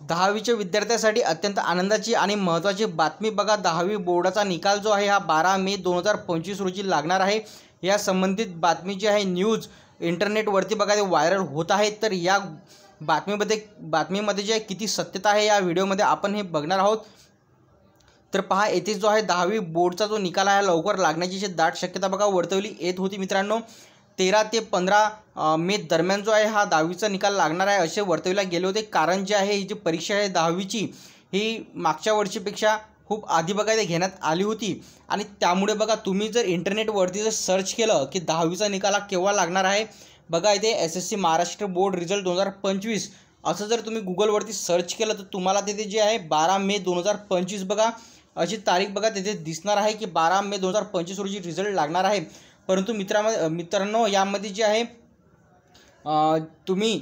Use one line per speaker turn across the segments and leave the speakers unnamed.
10वीच्या विद्यार्थ्यांसाठी अत्यंत आनंदाची आणि महत्त्वाची बातमी बघा, 10वी बोर्डाचा निकाल जो आहे हा 12 मे 2025 रोजी लागणार आहे। या संबंधित बातमी जी आहे न्यूज इंटरनेटवरती बघा ते व्हायरल होत आहे। तर या बातमीमध्ये जे किती सत्यता आहे या व्हिडिओमध्ये आपण हे बघणार आहोत। तर पहा, येथे जो आहे 10वी बोर्डचा जो निकाल आहे लवकर लागण्याची जी दाट शक्यता बघा वर्तवली येत होती मित्रांनो। 13 ते 15 मे दरम्यान जो आहे हा 10वीचा निकाल लागणार आहे असे वर्तवले गेले होते। कारण जे आहे ही जी परीक्षा आहे 10वीची ही मागच्या वर्षीपेक्षा खूप आधी बघा ते घेण्यात आली होती आणि त्यामुळे बघा तुम्ही जर इंटरनेटवरती जर सर्च केलं की 10वीचा निकाल केव्हा लागणार आहे, बघा इथे SSC महाराष्ट्र बोर्ड रिझल्ट 2025 असं जर तुम्ही गुगलवरती सर्च केलं तर तुम्हाला तिथे जे आहे 12 मे 2025 बघा अशी तारीख बघा तिथे दिसणार आहे की 12 मे 2025 रोजी रिझल्ट लागणार आहे। परंतु मित्रांनो यामध्ये जे आहे तुम्ही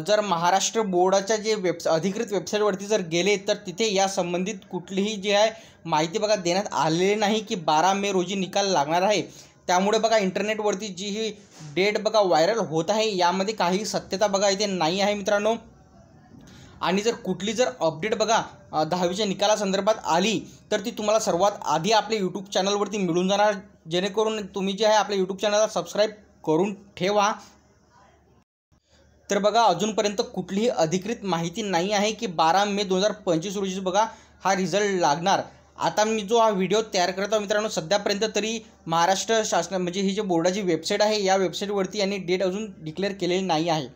जर महाराष्ट्र बोर्डाच्या जे अधिकृत वेबसाईटवरती जर गेले तर तिथे या संबंधित कुठलीही जी आहे माहिती बघा देण्यात आलेली नाही की 12 मे रोजी निकाल लागणार आहे। त्यामुळे बघा इंटरनेटवरती जी ही डेट बघा व्हायरल होत आहे यामध्ये काही सत्यता बघा इथे नाही आहे मित्रांनो। आणि जर कुठली जर अपडेट बघा 10वीच्या निकालासंदर्भात आली तर ती तुम्हाला सर्वात आधी आपल्या यूट्यूब चॅनलवरती मिळून जाणार, जेणेकरून तुम्ही जे आहे आपल्या यूट्यूब चॅनलला सबस्क्राईब करून ठेवा। तर बघा अजूनपर्यंत कुठलीही अधिकृत माहिती नाही आहे की 12 मे 2025 रोजी बघा हा रिझल्ट लागणार। आता मी जो हा व्हिडिओ तयार करत आहे मित्रांनो सध्यापर्यंत तरी महाराष्ट्र शासन म्हणजे ही जी बोर्डाची वेबसाईट आहे या वेबसाईटवरती यांनी डेट अजून डिक्लेअर केलेली नाही आहे।